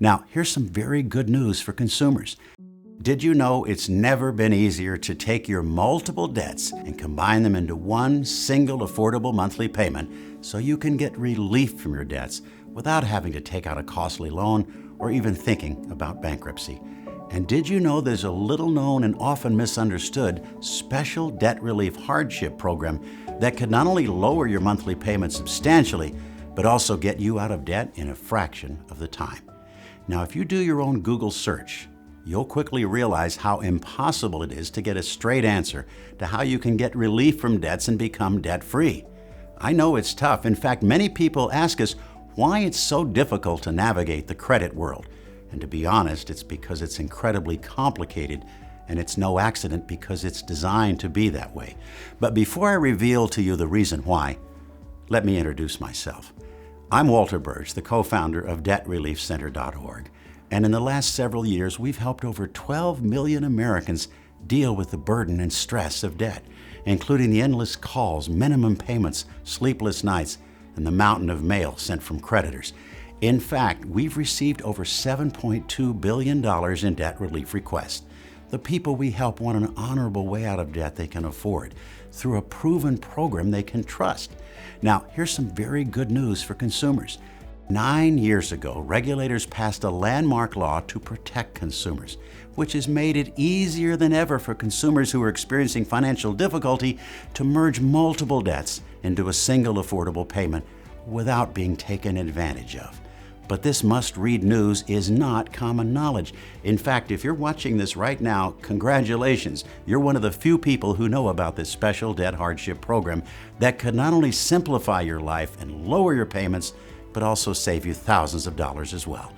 Now, here's some very good news for consumers. Did you know it's never been easier to take your multiple debts and combine them into one single affordable monthly payment so you can get relief from your debts without having to take out a costly loan or even thinking about bankruptcy? And did you know there's a little known and often misunderstood special debt relief hardship program that could not only lower your monthly payment substantially, but also get you out of debt in a fraction of the time? Now, if you do your own Google search, you'll quickly realize how impossible it is to get a straight answer to how you can get relief from debts and become debt-free. I know it's tough. In fact, many people ask us why it's so difficult to navigate the credit world. And to be honest, it's because it's incredibly complicated, and it's no accident because it's designed to be that way. But before I reveal to you the reason why, let me introduce myself. I'm Walter Burge, the co-founder of DebtReliefCenter.org. And in the last several years, we've helped over 12 million Americans deal with the burden and stress of debt, including the endless calls, minimum payments, sleepless nights, and the mountain of mail sent from creditors. In fact, we've received over $7.2 billion in debt relief requests. The people we help want an honorable way out of debt they can afford through a proven program they can trust. Now, here's some very good news for consumers. 9 years ago, regulators passed a landmark law to protect consumers, which has made it easier than ever for consumers who are experiencing financial difficulty to merge multiple debts into a single affordable payment without being taken advantage of. But this must-read news is not common knowledge. In fact, if you're watching this right now, congratulations. You're one of the few people who know about this special debt hardship program that could not only simplify your life and lower your payments, but also save you thousands of dollars as well.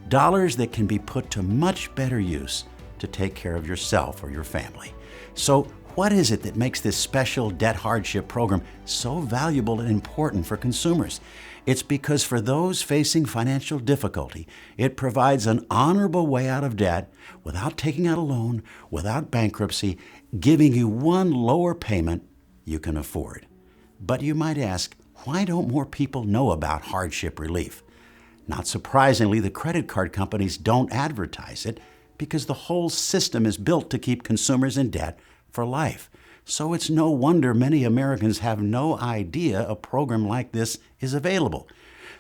Dollars that can be put to much better use to take care of yourself or your family. So what is it that makes this special debt hardship program so valuable and important for consumers? It's because for those facing financial difficulty, it provides an honorable way out of debt without taking out a loan, without bankruptcy, giving you one lower payment you can afford. But you might ask, why don't more people know about hardship relief? Not surprisingly, the credit card companies don't advertise it because the whole system is built to keep consumers in debt for life. So it's no wonder many Americans have no idea a program like this is available.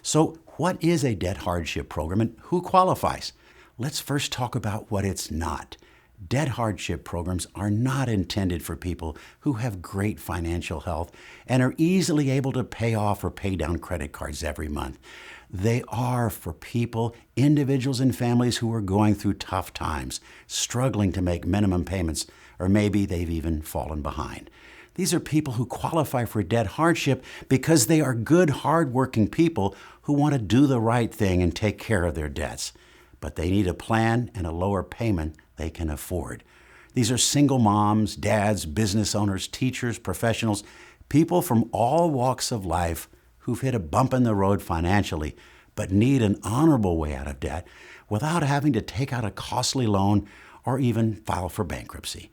So what is a debt hardship program and who qualifies? Let's first talk about what it's not. Debt hardship programs are not intended for people who have great financial health and are easily able to pay off or pay down credit cards every month. They are for people, individuals and families who are going through tough times, struggling to make minimum payments, or maybe they've even fallen behind. These are people who qualify for debt hardship because they are good, hard-working people who want to do the right thing and take care of their debts. But they need a plan and a lower payment they can afford. These are single moms, dads, business owners, teachers, professionals, people from all walks of life who've hit a bump in the road financially, but need an honorable way out of debt without having to take out a costly loan or even file for bankruptcy.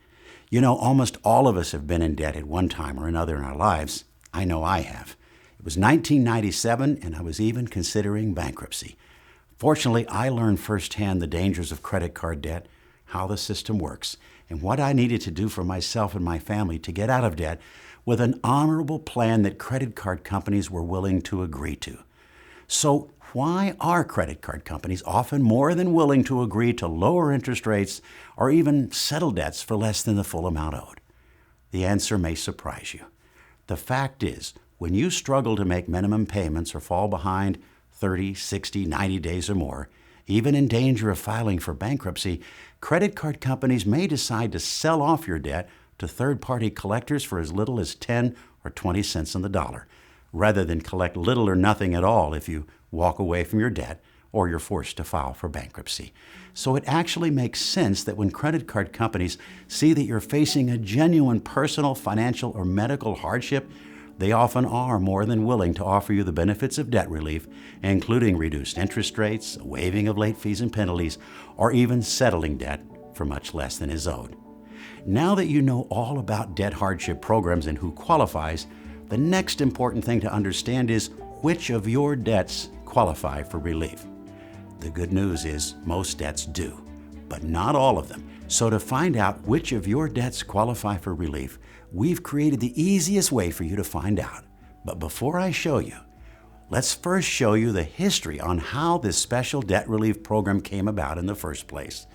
You know, almost all of us have been in debt at one time or another in our lives. I know I have. It was 1997, and I was even considering bankruptcy. Fortunately, I learned firsthand the dangers of credit card debt, how the system works, and what I needed to do for myself and my family to get out of debt with an honorable plan that credit card companies were willing to agree to. So why are credit card companies often more than willing to agree to lower interest rates or even settle debts for less than the full amount owed? The answer may surprise you. The fact is, when you struggle to make minimum payments or fall behind 30, 60, 90 days or more, even in danger of filing for bankruptcy, credit card companies may decide to sell off your debt to third-party collectors for as little as 10 or 20 cents on the dollar, rather than collect little or nothing at all if you walk away from your debt or you're forced to file for bankruptcy. So it actually makes sense that when credit card companies see that you're facing a genuine personal, financial, or medical hardship, they often are more than willing to offer you the benefits of debt relief, including reduced interest rates, a waiving of late fees and penalties, or even settling debt for much less than is owed. Now that you know all about debt hardship programs and who qualifies, the next important thing to understand is which of your debts qualify for relief. The good news is most debts do, but not all of them. So to find out which of your debts qualify for relief, we've created the easiest way for you to find out. But before I show you, let's first show you the history on how this special debt relief program came about in the first place.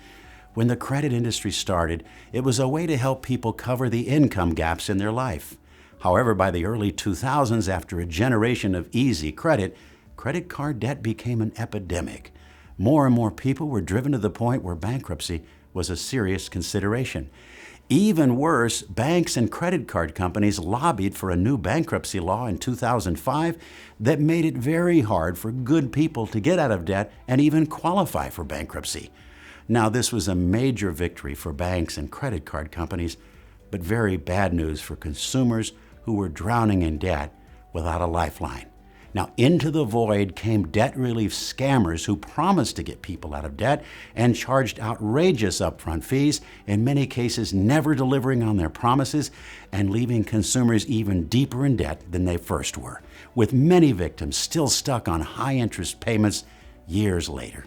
When the credit industry started, it was a way to help people cover the income gaps in their life. However, by the early 2000s, after a generation of easy credit, credit card debt became an epidemic. More and more people were driven to the point where bankruptcy was a serious consideration. Even worse, banks and credit card companies lobbied for a new bankruptcy law in 2005 that made it very hard for good people to get out of debt and even qualify for bankruptcy. Now, this was a major victory for banks and credit card companies, but very bad news for consumers who were drowning in debt without a lifeline. Now, into the void came debt relief scammers who promised to get people out of debt and charged outrageous upfront fees, in many cases never delivering on their promises and leaving consumers even deeper in debt than they first were, with many victims still stuck on high-interest payments years later.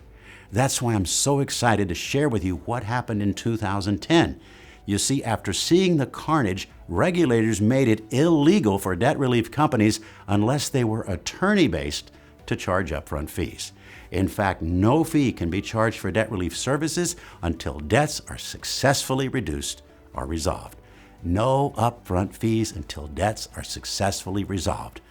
That's why I'm so excited to share with you what happened in 2010. You see, after seeing the carnage, regulators made it illegal for debt relief companies, unless they were attorney-based, to charge upfront fees. In fact, no fee can be charged for debt relief services until debts are successfully reduced or resolved. No upfront fees until debts are successfully resolved.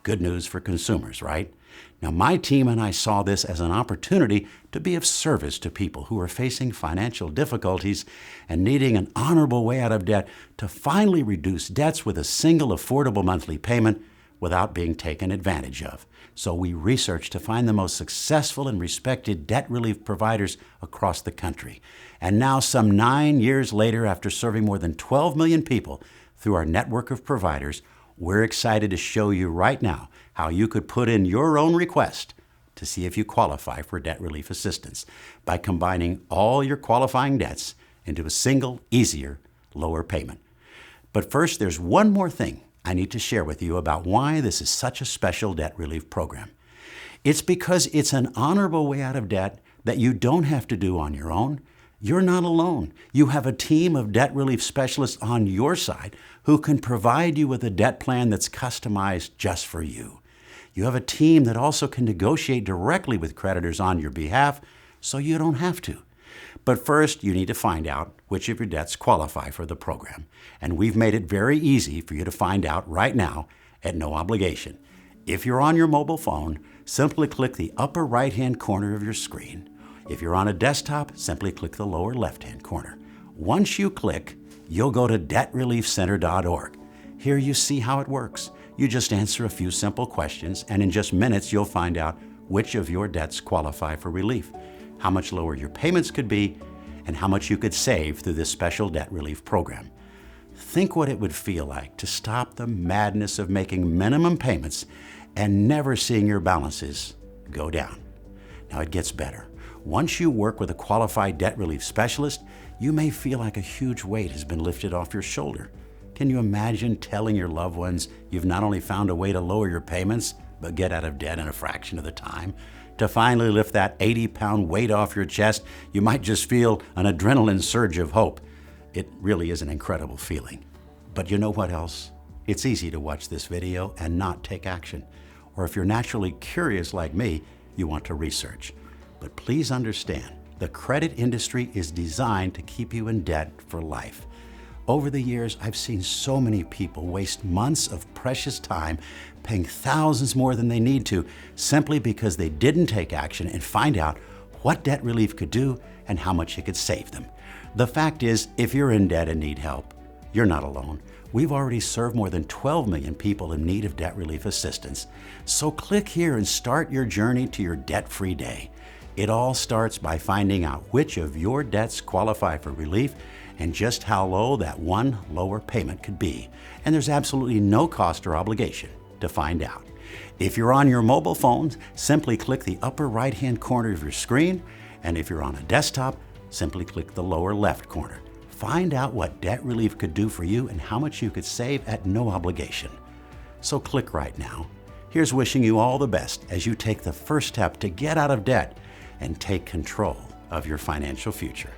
Good news for consumers, right? Now, my team and I saw this as an opportunity to be of service to people who are facing financial difficulties and needing an honorable way out of debt to finally reduce debts with a single affordable monthly payment without being taken advantage of. So we researched to find the most successful and respected debt relief providers across the country. And now, some 9 years later, after serving more than 12 million people through our network of providers, we're excited to show you right now how you could put in your own request to see if you qualify for debt relief assistance by combining all your qualifying debts into a single, easier, lower payment. But first, there's one more thing I need to share with you about why this is such a special debt relief program. It's because it's an honorable way out of debt that you don't have to do on your own. You're not alone. You have a team of debt relief specialists on your side who can provide you with a debt plan that's customized just for you. You have a team that also can negotiate directly with creditors on your behalf, so you don't have to. But first, you need to find out which of your debts qualify for the program. And we've made it very easy for you to find out right now at no obligation. If you're on your mobile phone, simply click the upper right-hand corner of your screen. If you're on a desktop, simply click the lower left-hand corner. Once you click, you'll go to DebtReliefCenter.org. Here you see how it works. You just answer a few simple questions, and in just minutes, you'll find out which of your debts qualify for relief, how much lower your payments could be, and how much you could save through this special debt relief program. Think what it would feel like to stop the madness of making minimum payments and never seeing your balances go down. Now, it gets better. Once you work with a qualified debt relief specialist, you may feel like a huge weight has been lifted off your shoulder. Can you imagine telling your loved ones you've not only found a way to lower your payments, but get out of debt in a fraction of the time? To finally lift that 80-pound weight off your chest, you might just feel an adrenaline surge of hope. It really is an incredible feeling. But you know what else? It's easy to watch this video and not take action. Or if you're naturally curious like me, you want to research. But please understand, the credit industry is designed to keep you in debt for life. Over the years, I've seen so many people waste months of precious time paying thousands more than they need to simply because they didn't take action and find out what debt relief could do and how much it could save them. The fact is, if you're in debt and need help, you're not alone. We've already served more than 12 million people in need of debt relief assistance. So click here and start your journey to your debt-free day. It all starts by finding out which of your debts qualify for relief and just how low that one lower payment could be. And there's absolutely no cost or obligation to find out. If you're on your mobile phones, simply click the upper right-hand corner of your screen. And if you're on a desktop, simply click the lower left corner. Find out what debt relief could do for you and how much you could save at no obligation. So click right now. Here's wishing you all the best as you take the first step to get out of debt and take control of your financial future.